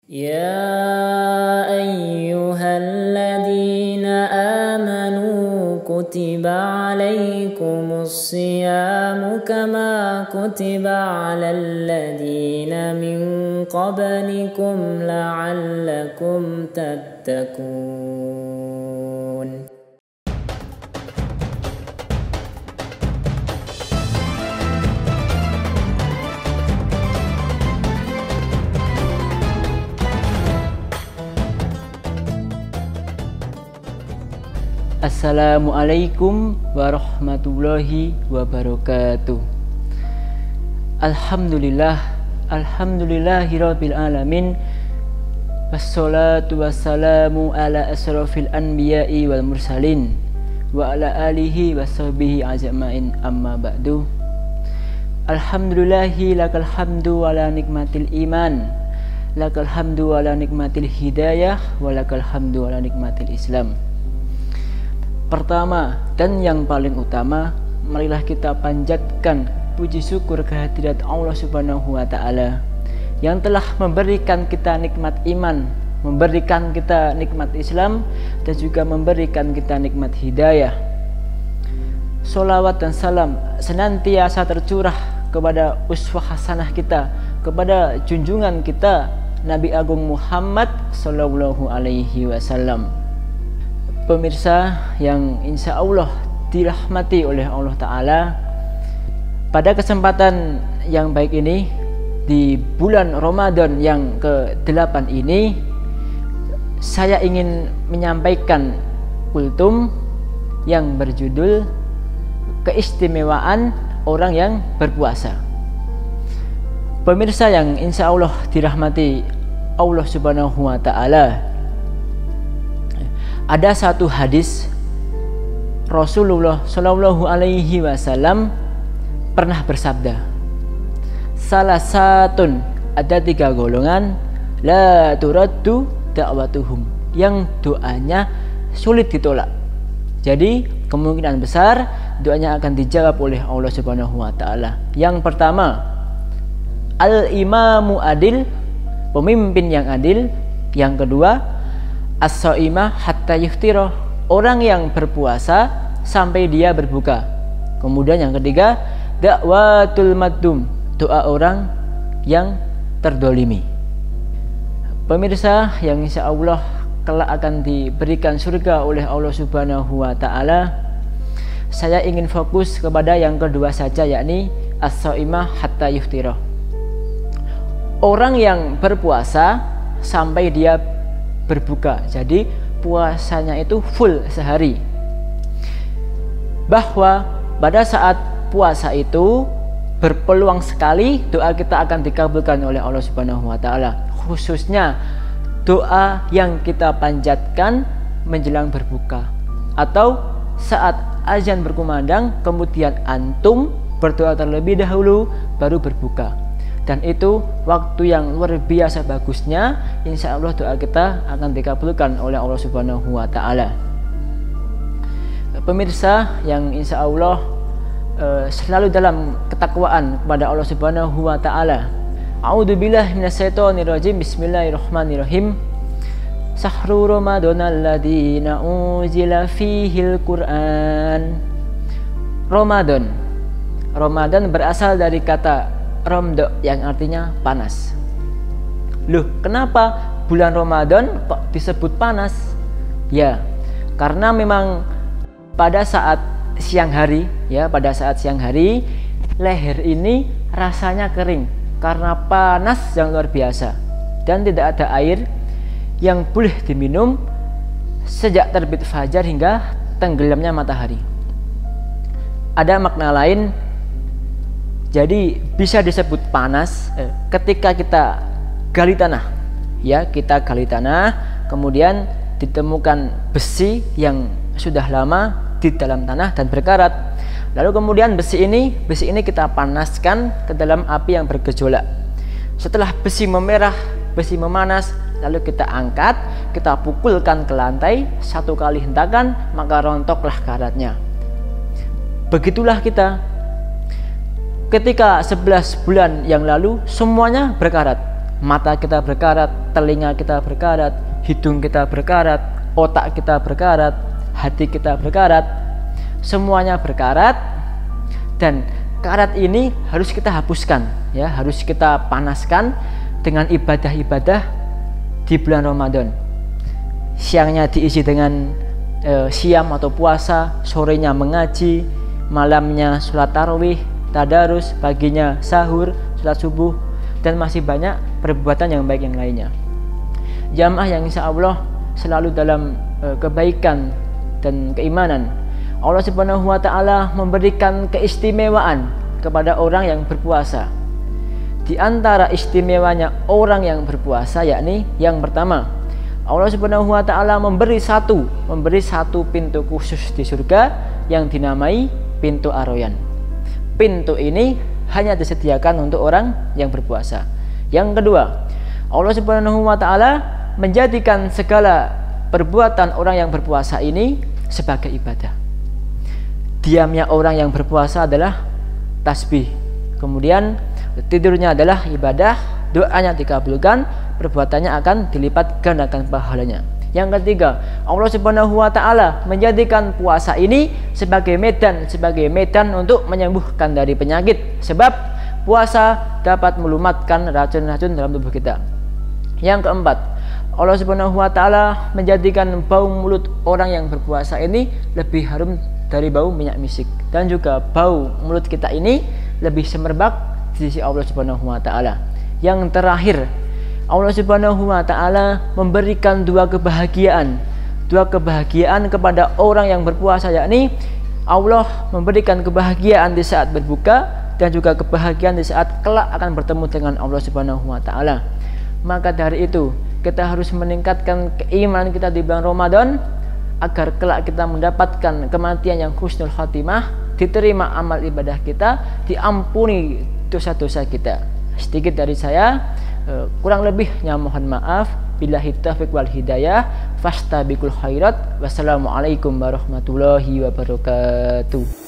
يا أيها الذين آمنوا كتب عليكم الصيام كما كتب على الذين من قبلكم لعلكم تتقون. Assalamualaikum warahmatullahi wabarakatuh. Alhamdulillahirabbil alamin. Wassalatu wassalamu ala asrofil anbiya'i wal mursalin wa ala alihi washabbihi ajma'in, amma ba'du. Alhamdulillahi lakal hamdu ala nikmatil iman, lakal hamdu ala nikmatil hidayah, wa lakal hamdu ala nikmatil islam. Pertama dan yang paling utama, marilah kita panjatkan puji syukur kehadirat Allah Subhanahu wa Ta'ala yang telah memberikan kita nikmat iman, memberikan kita nikmat Islam, dan juga memberikan kita nikmat hidayah. Sholawat dan salam senantiasa tercurah kepada uswah hasanah kita, kepada junjungan kita Nabi Agung Muhammad Sallallahu Alaihi Wasallam. Pemirsa yang insya Allah dirahmati oleh Allah Ta'ala, pada kesempatan yang baik ini, di bulan Ramadan yang ke-8 ini, saya ingin menyampaikan kultum yang berjudul keistimewaan orang yang berpuasa. Pemirsa yang insya Allah dirahmati Allah Subhanahu wa Ta'ala, ada satu hadis Rasulullah Shallallahu Alaihi Wasallam pernah bersabda, salah satun, ada 3 golongan, la turaddu da'watuhum, yang doanya sulit ditolak. Jadi kemungkinan besar doanya akan dijawab oleh Allah Subhanahu wa Ta'ala. Yang pertama, al-imamu adil, pemimpin yang adil. Yang kedua, as-shaimah hatta yuftira, orang yang berpuasa sampai dia berbuka. Kemudian yang ketiga, da'watul madlum, doa orang yang terdolimi. Pemirsa yang insya Allah kelak akan diberikan surga oleh Allah Subhanahu wa Ta'ala, saya ingin fokus kepada yang kedua saja, yakni as-shaimah hatta yuftira, orang yang berpuasa sampai dia berbuka. Jadi puasanya itu full sehari. Bahwa pada saat puasa itu berpeluang sekali doa kita akan dikabulkan oleh Allah Subhanahu wa Ta'ala, khususnya doa yang kita panjatkan menjelang berbuka atau saat azan berkumandang, kemudian antum berdoa terlebih dahulu baru berbuka. Dan itu waktu yang luar biasa bagusnya. Insya Allah doa kita akan dikabulkan oleh Allah Subhanahu wa Ta'ala. Pemirsa yang insya Allah selalu dalam ketakwaan kepada Allah Subhanahu wa Ta'ala. A'udzubillahi minasyaitonirrajim. Bismillahirrahmanirrahim. Sahru Ramadanal ladzi unzila fihil Qur'an. Ramadan berasal dari kata Romdo yang artinya panas. Loh, kenapa bulan Ramadan kok disebut panas? Ya, karena memang pada saat siang hari, leher ini rasanya kering karena panas yang luar biasa dan tidak ada air yang boleh diminum sejak terbit fajar hingga tenggelamnya matahari. Ada makna lain. Jadi bisa disebut panas ketika kita gali tanah, kita gali tanah, kemudian ditemukan besi yang sudah lama di dalam tanah dan berkarat. Lalu kemudian besi ini kita panaskan ke dalam api yang bergejolak. Setelah besi memerah, besi memanas, lalu kita angkat, kita pukulkan ke lantai 1 kali hentakan, maka rontoklah karatnya. Begitulah kita. Ketika 11 bulan yang lalu semuanya berkarat, mata kita berkarat, telinga kita berkarat, hidung kita berkarat, otak kita berkarat, hati kita berkarat, semuanya berkarat. Dan karat ini harus kita hapuskan, ya, harus kita panaskan dengan ibadah-ibadah di bulan Ramadan. Siangnya diisi dengan siam atau puasa, sorenya mengaji, malamnya sholat tarawih, tadarus, paginya sahur, sholat subuh, dan masih banyak perbuatan yang baik yang lainnya. Jamaah yang insya Allah selalu dalam kebaikan dan keimanan, Allah Subhanahu wa Ta'ala memberikan keistimewaan kepada orang yang berpuasa. Di antara istimewanya orang yang berpuasa, yakni yang pertama, Allah Subhanahu wa Ta'ala memberi satu pintu khusus di surga yang dinamai pintu Ar-Rayyan. Pintu ini hanya disediakan untuk orang yang berpuasa. Yang kedua, Allah Subhanahu wa Ta'ala menjadikan segala perbuatan orang yang berpuasa ini sebagai ibadah. Diamnya orang yang berpuasa adalah tasbih, kemudian tidurnya adalah ibadah, doanya dikabulkan, perbuatannya akan dilipat gandakan pahalanya. Yang ketiga, Allah Subhanahu wa Ta'ala menjadikan puasa ini sebagai medan untuk menyembuhkan dari penyakit, sebab puasa dapat melumatkan racun-racun dalam tubuh kita. Yang keempat, Allah Subhanahu wa Ta'ala menjadikan bau mulut orang yang berpuasa ini lebih harum dari bau minyak misik, dan juga bau mulut kita ini lebih semerbak di sisi Allah Subhanahu wa Ta'ala. Yang terakhir, Allah Subhanahu wa Ta'ala memberikan dua kebahagiaan kepada orang yang berpuasa, yakni Allah memberikan kebahagiaan di saat berbuka dan juga kebahagiaan di saat kelak akan bertemu dengan Allah Subhanahu wa Ta'ala. Maka dari itu kita harus meningkatkan keimanan kita di bulan Ramadan agar kelak kita mendapatkan kematian yang husnul khatimah, diterima amal ibadah kita, diampuni dosa-dosa kita. Sedikit dari saya, kurang lebihnya mohon maaf. Billahi taufiq wal hidayah, fastabiqul khairat. Wassalamualaikum warahmatullahi wabarakatuh.